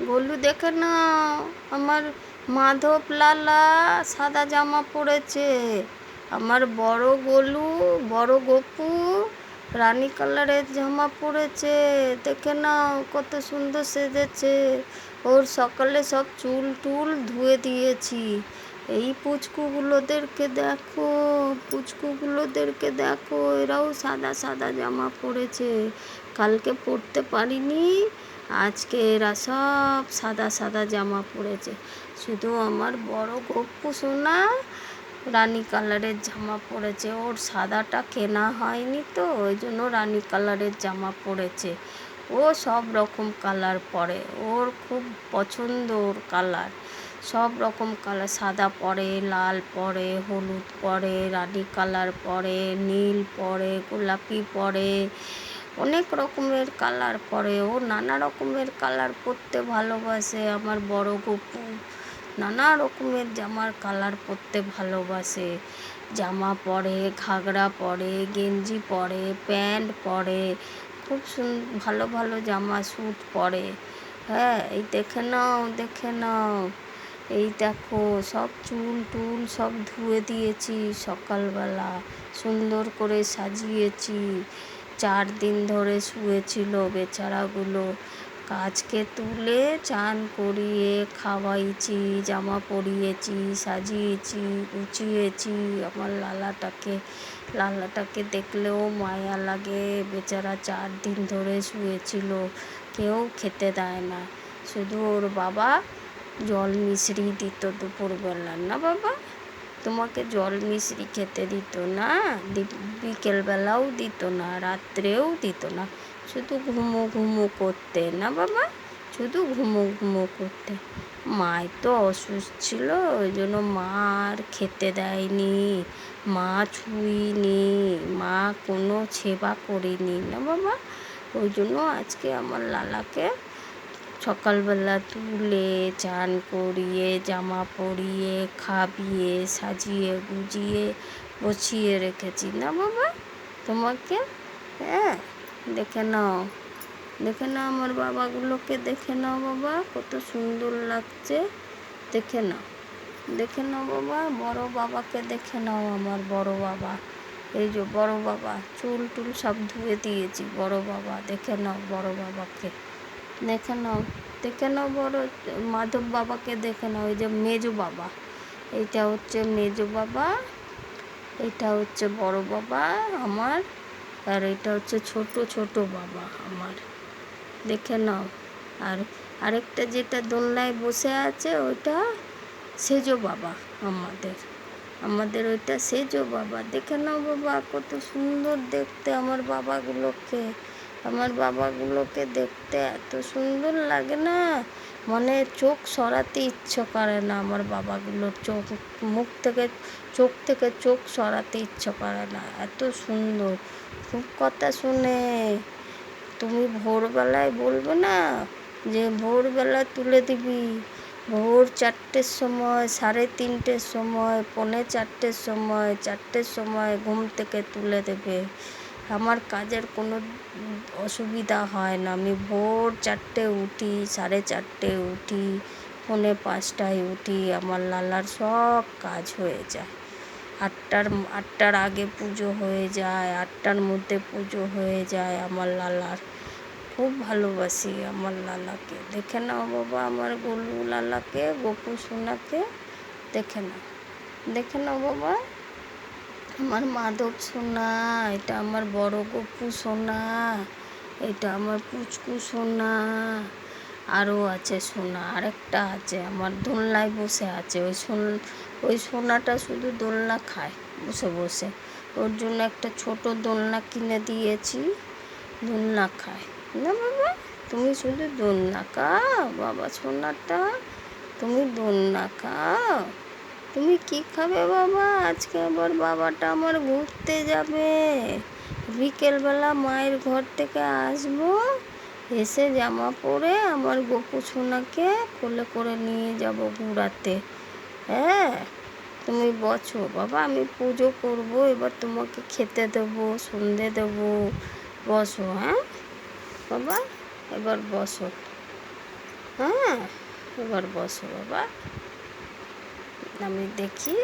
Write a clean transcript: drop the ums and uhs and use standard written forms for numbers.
গোলু দেখে নাও, আমার মাধব লালা সাদা জামা পরেছে। আমার বড় গোলু, বড় গপু রানী কালারের জামা পরেছে। দেখে নাও কত সুন্দর সেজেছে। ওর সকালে সব চুল টুল ধুয়ে দিয়েছি। এই পুচকুগুলোদেরকে দেখো, পুচকুগুলোদেরকে দেখো, এরাও সাদা সাদা জামা পরেছে। কালকে পরতে পারিনি, আজকে এরা সব সাদা সাদা জামা পরেছে। শুধু আমার বড় গপ্পু সোনা রানী কালারের জামা পরেছে। ওর সাদাটা কেনা হয়নি তো, ওই জন্য রানী কালারের জামা পরেছে। ও সব রকম কালার পরে, ওর খুব পছন্দ ওর কালার। সব রকম কালার, সাদা পরে, লাল পরে, হলুদ পরে, রানী কালার পরে, নীল পরে, গোলাপি পরে, অনেক রকমের কালার পরে। ও নানা রকমের কালার পরতে ভালোবাসে। আমার বড় গপু নানা রকমের জামার কালার পরতে ভালোবাসে। জামা পরে, ঘাগরা পরে, গেঞ্জি পরে, প্যান্ট পরে, খুব ভালো ভালো জামা স্যুট পরে। হ্যাঁ, এই দেখে নাও, দেখে নাও, এই দেখো সব চুল টুল সব ধুয়ে দিয়েছি সকালবেলা, সুন্দর করে সাজিয়েছি। 4 দিন ধরে শুয়েছিল বেচারাগুলো। আজকে তুলে চান করিয়ে খাওয়াইছি, জামা পরিয়েছি, সাজিয়েছি, গুছিয়েছি। আমার লালাটাকে দেখলেও মায়া লাগে। বেচারা 4 দিন ধরে শুয়েছিল, কেউ খেতে দেয় না। শুধু ওর বাবা জল মিশ্রি দিত দুপুরবেলা। না বাবা, তোমাকে জল মিশ্রি খেতে দিত না, বিকেলবেলাও দিত না, রাত্রেও দিত না। শুধু ঘুমো ঘুমো করতে। না বাবা, শুধু ঘুমো ঘুমো করতে। মায় তো অসুস্থ ছিল, ওই জন্য মা আর খেতে দেয়নি, মা ছুঁইনি, মা কোনো সেবা করিনি। না বাবা, ওই জন্য আজকে আমার লালাকে সকালবেলা তুলে চান করিয়ে, জামা পরিয়ে, খাবিয়ে, সাজিয়ে গুজিয়ে বসিয়ে রেখেছি। না বাবা, তোমাকে, হ্যাঁ, দেখে নাও, দেখে নাও আমার বাবাগুলোকে, দেখে নাও বাবা কত সুন্দর লাগছে। দেখে নাও, দেখে নাও বাবা, বড় বাবাকে দেখে নাও। আমার বড় বাবা, এই যে বড় বাবা, চুল টুল সব ধুয়ে দিয়েছি বড় বাবা। দেখে নাও বড় বাবাকে, দেখে নাও, দেখে নাও বড় মাধব বাবাকে দেখে নাও। এই যে মেজো বাবা, এইটা হচ্ছে মেজো বাবা, এটা হচ্ছে বড় বাবা আমার, আর এটা হচ্ছে ছোট ছোট বাবা আমার। দেখে নাও। আর আরেকটা যেটা দোলনায় বসে আছে ওইটা সেজো বাবা আমাদের, আমাদের ওইটা সেজো বাবা। দেখে নাও বাবা কত সুন্দর দেখতে আমার বাবাগুলোকে। আমার বাবাগুলোকে দেখতে এত সুন্দর লাগে না, মানে চোখ সরাতে ইচ্ছে করে না। আমার বাবাগুলোর চোখ থেকে চোখ সরাতে ইচ্ছে করে না, এত সুন্দর। খুব কথা শুনে। তুমি ভোরবেলায় বলবে না যে ভোরবেলা তুলে দিবি, ভোর 4টের সময়, 3:30টের সময়, 3:45টের সময়, 4টের সময় ঘুম থেকে তুলে দেবে। আমার কাজের কোনো অসুবিধা হয় না। আমি ভোর 4টে উঠি, 4:30টে উঠি, 4:45টায় উঠি, আমার লালার সব কাজ হয়ে যায়। 8টার আগে পুজো হয়ে যায়, 8টার মধ্যে পুজো হয়ে যায় আমার লালার। খুব ভালোবাসি আমার লালাকে। দেখে নাও বাবা আমার গোলু লালাকে, গোপু সোনাকে, দেখে নাও, দেখে নাও বাবা আমার মাধব সোনা। এটা আমার বড় গপু সোনা, এটা আমার পুচকু সোনা। আরও আছে সোনা, আরেকটা আছে আমার দোলনায় বসে আছে। ওই সোনাটা শুধু দোলনা খায় বসে বসে। ওর জন্য একটা ছোট দোলনা কিনে দিয়েছি, দোলনা খায়। না বাবা, তুমি শুধু দোলনা খাও বাবা সোনাটা, তুমি দোলনা খাও। তুমি কি খাবে বাবা? আজকে আবার বাবাটা আমার ঘুরতে যাবে। বিকেলবেলা মায়ের ঘর থেকে আসবো, এসে জামা পরে আমার গপু সোনাকে কোলে করে নিয়ে যাব ঘুরাতে। হ্যাঁ, তুমি বসো বাবা, আমি পুজো করবো, এবার তোমাকে খেতে দেবো, সন্ধে দেবো। বসো, হ্যাঁ বাবা, এবার বসো। হ্যাঁ, এবার বসো বাবা, আমি দেখি।